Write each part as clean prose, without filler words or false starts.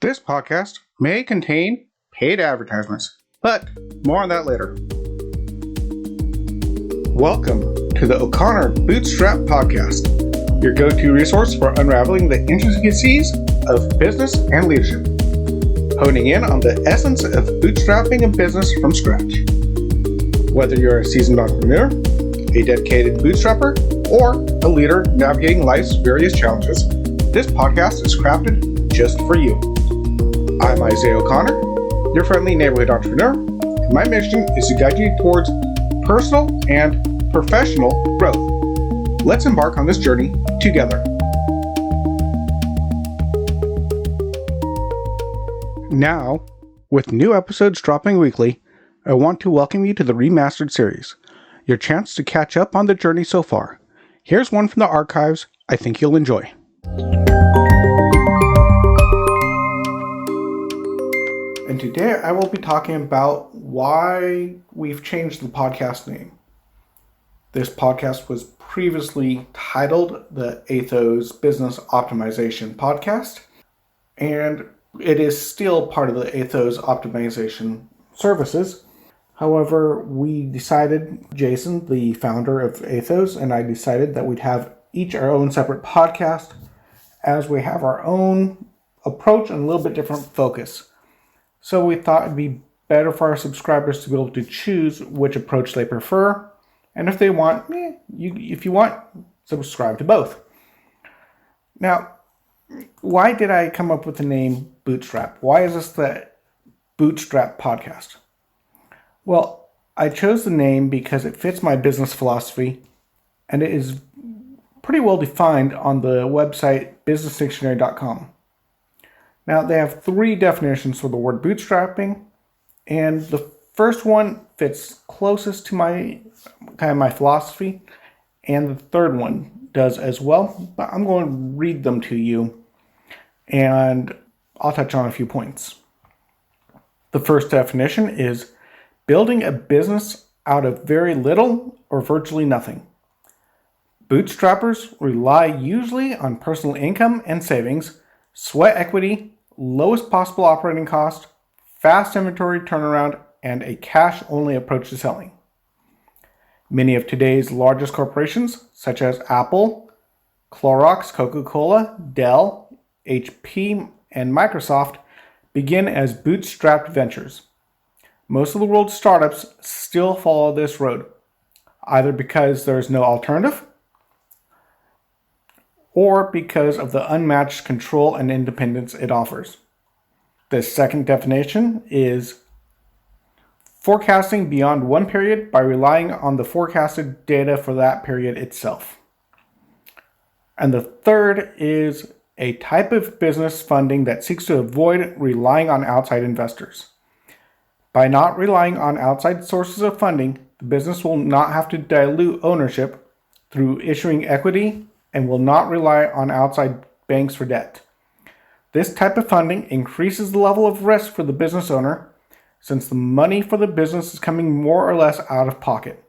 This podcast may contain paid advertisements, but more on that later. Welcome to the O'Connor Bootstrap Podcast, your go-to resource for unraveling the intricacies of business and leadership, honing in on the essence of bootstrapping a business from scratch. Whether you're a seasoned entrepreneur, a dedicated bootstrapper, or a leader navigating life's various challenges, this podcast is crafted just for you. I'm Isaiah O'Connor, your friendly neighborhood entrepreneur, and my mission is to guide you towards personal and professional growth. Let's embark on this journey together. Now, with new episodes dropping weekly, I want to welcome you to the Remastered series, your chance to catch up on the journey so far. Here's one from the archives I think you'll enjoy. And today I will be talking about why we've changed the podcast name. This podcast was previously titled the Athos Business Optimization Podcast, and it is still part of the Athos Optimization Services. However, we decided, Jason, the founder of Athos, and I decided that we'd have each our own separate podcast as we have our own approach and a little bit different focus. So we thought it'd be better for our subscribers to be able to choose which approach they prefer. And if they want, if you want, subscribe to both. Now, why did I come up with the name Bootstrap? Why is this the Bootstrap podcast? Well, I chose the name because it fits my business philosophy, and it is pretty well defined on the website businessdictionary.com. Now, they have three definitions for the word bootstrapping, and the first one fits closest to my philosophy, and the third one does as well, but I'm going to read them to you, and I'll touch on a few points. The first definition is building a business out of very little or virtually nothing. Bootstrappers rely usually on personal income and savings, sweat equity, lowest possible operating cost, fast inventory turnaround, and a cash-only approach to selling. Many of today's largest corporations, such as Apple, Clorox, Coca-Cola, Dell, HP, and Microsoft, begin as bootstrapped ventures. Most of the world's startups still follow this road, either because there is no alternative or because of the unmatched control and independence it offers. The second definition is forecasting beyond one period by relying on the forecasted data for that period itself. And the third is a type of business funding that seeks to avoid relying on outside investors. By not relying on outside sources of funding, the business will not have to dilute ownership through issuing equity and will not rely on outside banks for debt. This type of funding increases the level of risk for the business owner, since the money for the business is coming more or less out of pocket.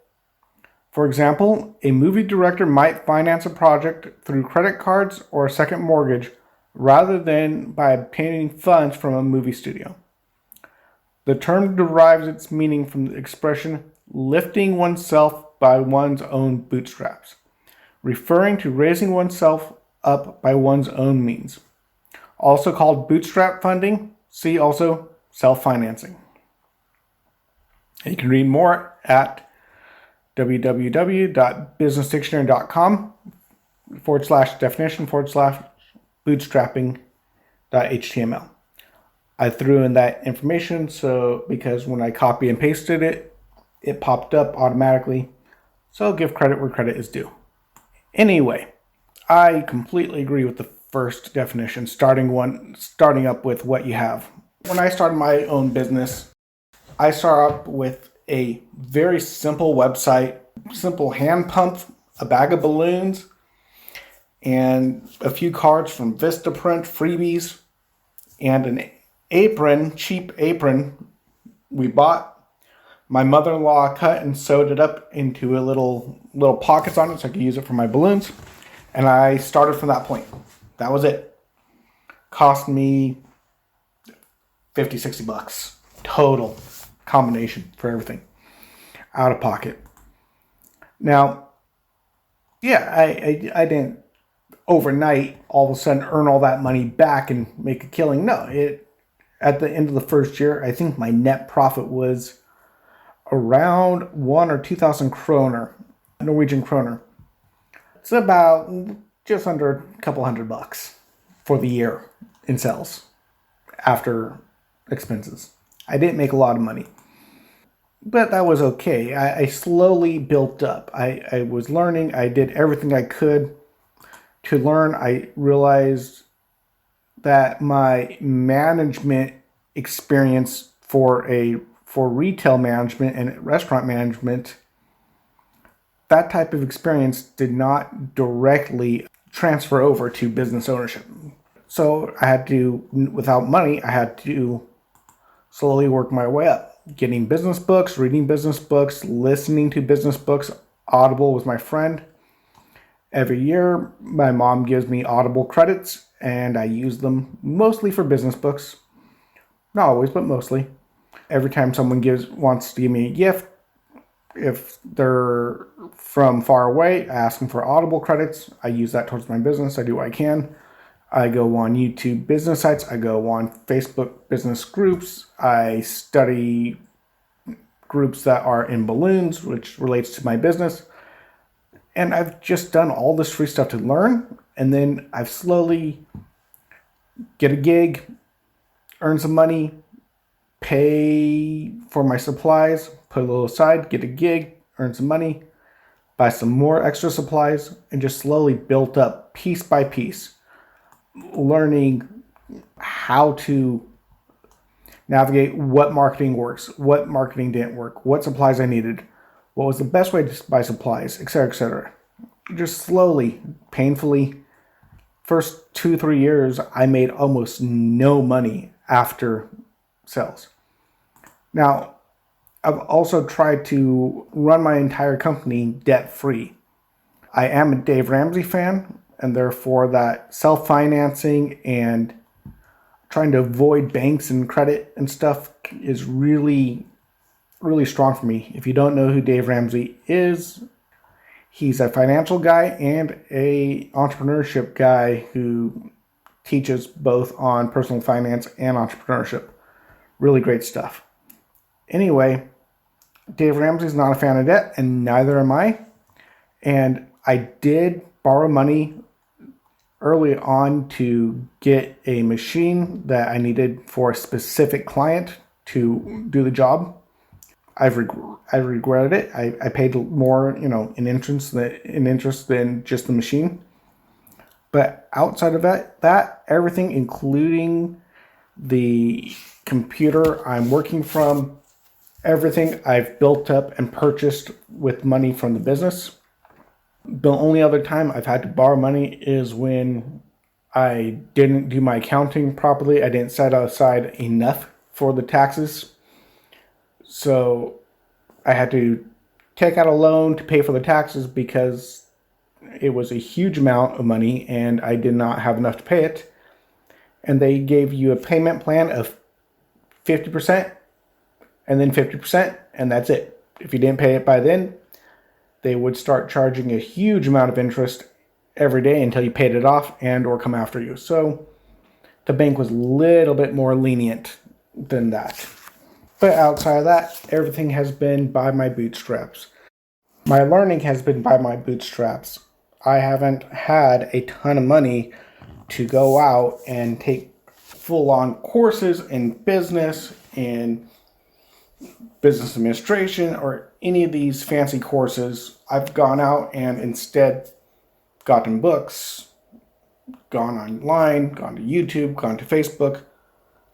For example, a movie director might finance a project through credit cards or a second mortgage rather than by obtaining funds from a movie studio. The term derives its meaning from the expression lifting oneself by one's own bootstraps, referring to raising oneself up by one's own means. Also called bootstrap funding, see also self-financing. You can read more at www.businessdictionary.com/definition/bootstrapping.html. I threw in that information because when I copy and pasted it, it popped up automatically. So I'll give credit where credit is due. Anyway, I completely agree with the first definition, starting up with what you have. When I started my own business, I started up with a very simple website, simple hand pump, a bag of balloons, and a few cards from Vistaprint, freebies, and an apron, cheap apron we bought. My mother-in-law cut and sewed it up into a little pockets on it so I could use it for my balloons. And I started from that point. That was it. Cost me 50, $60 total combination for everything out of pocket. Now, yeah, I didn't overnight all of a sudden earn all that money back and make a killing. No, at the end of the first year, I think my net profit was around 1 or 2,000 kroner, Norwegian kroner. It's about just under a couple $100 for the year in sales after expenses. I didn't make a lot of money, but that was okay. I slowly built up. I was learning. I did everything I could to learn. I realized that my management experience for retail management and restaurant management, that type of experience did not directly transfer over to business ownership. So I had to, without money, I had to slowly work my way up. Getting business books, reading business books, listening to business books. Audible was my friend. Every year, my mom gives me Audible credits, and I use them mostly for business books. Not always, but mostly. Every time someone wants to give me a gift, if they're from far away, I ask them for Audible credits. I use that towards my business. I do what I can. I go on YouTube business sites. I go on Facebook business groups. I study groups that are in balloons, which relates to my business. And I've just done all this free stuff to learn. And then I've slowly get a gig, earn some money, pay for my supplies, put a little aside, get a gig, earn some money, buy some more extra supplies, and just slowly built up piece by piece, learning how to navigate what marketing works, what marketing didn't work, what supplies I needed, what was the best way to buy supplies, etc., etc. Just slowly, painfully. First 2-3 years, I made almost no money after sales. Now, I've also tried to run my entire company debt-free. I am a Dave Ramsey fan, and therefore that self-financing and trying to avoid banks and credit and stuff is really, really strong for me. If you don't know who Dave Ramsey is, he's a financial guy and a entrepreneurship guy who teaches both on personal finance and entrepreneurship. Really great stuff. Anyway, Dave Ramsey's not a fan of debt, and neither am I. And I did borrow money early on to get a machine that I needed for a specific client to do the job. I regretted it. I paid more, in interest than just the machine. But outside of that everything, including the computer I'm working from, everything I've built up and purchased with money from the business. The only other time I've had to borrow money is when I didn't do my accounting properly. I didn't set aside enough for the taxes. So I had to take out a loan to pay for the taxes because it was a huge amount of money and I did not have enough to pay it. And they gave you a payment plan of 50% and then 50%, and that's it. If you didn't pay it by then, they would start charging a huge amount of interest every day until you paid it off and or come after you. So the bank was a little bit more lenient than that. But outside of that, everything has been by my bootstraps. My learning has been by my bootstraps. I haven't had a ton of money to go out and take full-on courses in business and business administration or any of these fancy courses. I've gone out and instead gotten books, gone online, gone to YouTube, gone to Facebook.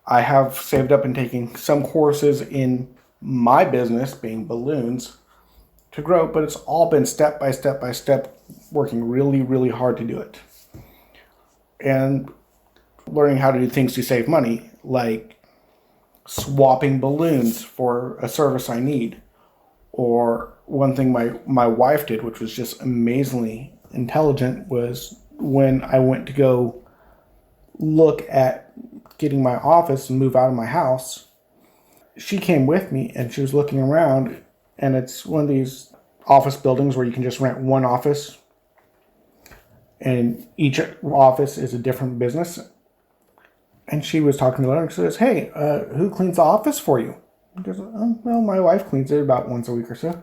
I have saved up and taken some courses in my business, being balloons, to grow, but it's all been step by step by step, working really, really hard to do it. And learning how to do things to save money, like swapping balloons for a service I need. Or one thing my wife did, which was just amazingly intelligent, was when I went to go look at getting my office and move out of my house, she came with me and she was looking around, and it's one of these office buildings where you can just rent one office, and each office is a different business. And she was talking to her and she says, "Hey, who cleans the office for you?" He goes, "Oh, well, my wife cleans it about once a week or so."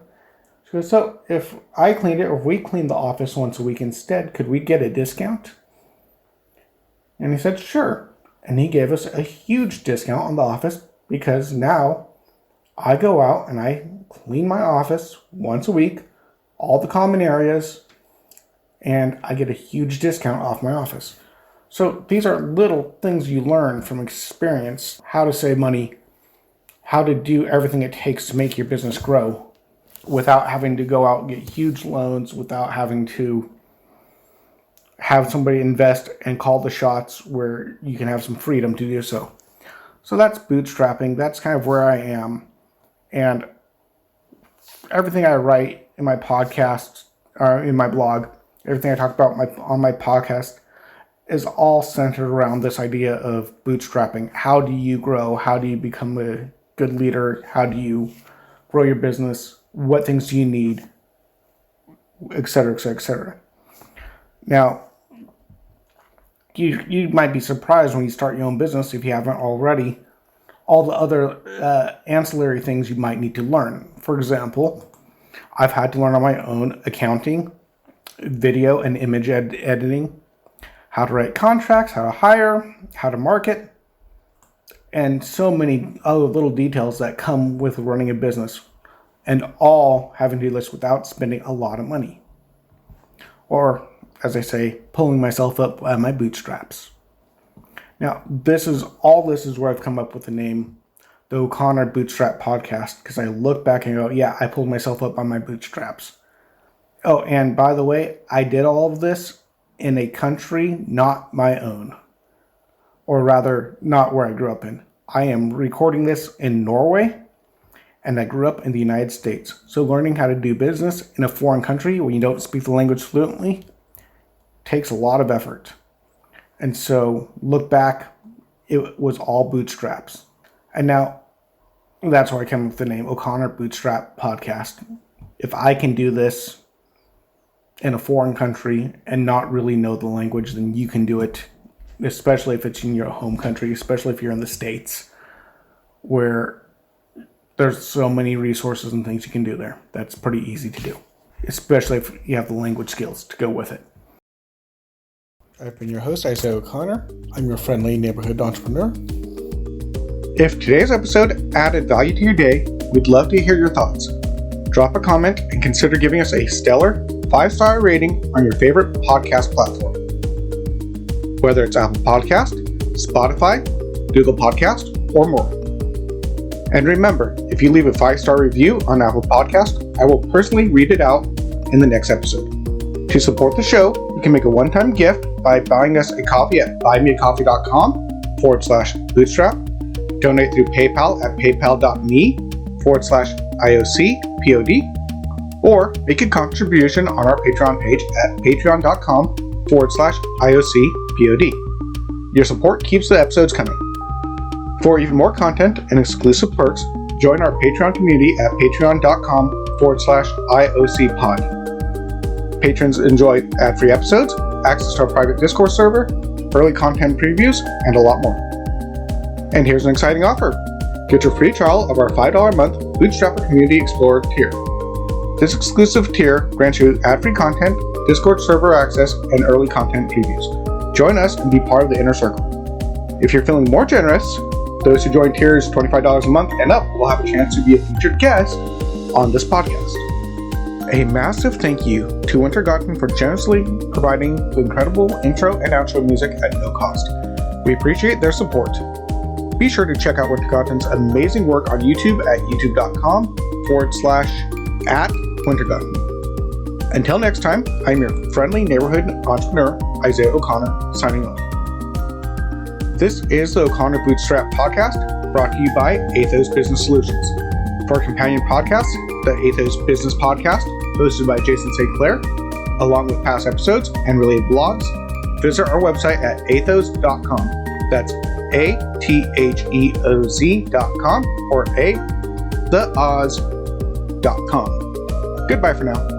She goes, "So if I cleaned it, or if we cleaned the office once a week instead, could we get a discount?" And he said, "Sure." And he gave us a huge discount on the office, because now I go out and I clean my office once a week, all the common areas, and I get a huge discount off my office. So these are little things you learn from experience, how to save money, how to do everything it takes to make your business grow without having to go out and get huge loans, without having to have somebody invest and call the shots, where you can have some freedom to do so. So that's bootstrapping. That's kind of where I am. And everything I write in my podcast, or in my blog, everything I talk about on my podcast is all centered around this idea of bootstrapping. How do you grow? How do you become a good leader? How do you grow your business? What things do you need? Et cetera, et cetera, et cetera. Now, you might be surprised when you start your own business, if you haven't already, all the other ancillary things you might need to learn. For example, I've had to learn on my own accounting, video and image editing, how to write contracts, how to hire, how to market, and so many other little details that come with running a business, and all having to do this without spending a lot of money. Or, as I say, pulling myself up by my bootstraps. Now, this is where I've come up with the name, the O'Connor Bootstrap Podcast, because I look back and go, yeah, I pulled myself up by my bootstraps. Oh, and by the way, I did all of this in a country not my own. Or rather, not where I grew up in. I am recording this in Norway, and I grew up in the United States. So learning how to do business in a foreign country when you don't speak the language fluently takes a lot of effort. And so look back, it was all bootstraps. And now that's where I came up with the name O'Connor Bootstrap Podcast. If I can do this in a foreign country and not really know the language, then you can do it, especially if it's in your home country, especially if you're in the States, where there's so many resources and things you can do there. That's pretty easy to do, especially if you have the language skills to go with it. I've been your host, Isaiah O'Connor. I'm your friendly neighborhood entrepreneur. If today's episode added value to your day, we'd love to hear your thoughts. Drop a comment and consider giving us a stellar 5-star rating on your favorite podcast platform. Whether it's Apple Podcast, Spotify, Google Podcast, or more. And remember, if you leave a 5-star review on Apple Podcast, I will personally read it out in the next episode. To support the show, you can make a one-time gift by buying us a coffee at buymeacoffee.com/bootstrap, donate through PayPal at paypal.me/IOCPOD, or make a contribution on our Patreon page at patreon.com/IOCPOD. Your support keeps the episodes coming. For even more content and exclusive perks, join our Patreon community at patreon.com/IOCPod. Patrons enjoy ad-free episodes, access to our private Discord server, early content previews, and a lot more. And here's an exciting offer. Get your free trial of our $5 a month Bootstrapper Community Explorer tier. This exclusive tier grants you ad-free content, Discord server access, and early content previews. Join us and be part of the inner circle. If you're feeling more generous, those who join tiers $25 a month and up will have a chance to be a featured guest on this podcast. A massive thank you to Wintergatan for generously providing the incredible intro and outro music at no cost. We appreciate their support. Be sure to check out Wintergatan's amazing work on YouTube at youtube.com/@Wintergatan. Until next time, I'm your friendly neighborhood entrepreneur, Isaiah O'Connor, signing off. This is the O'Connor Bootstrap Podcast, brought to you by Athos Business Solutions. For our companion podcast, the Athos Business Podcast, hosted by Jason St. Clair, along with past episodes and related blogs, visit our website at athos.com. That's atheoz.com or theoz.com. Goodbye for now.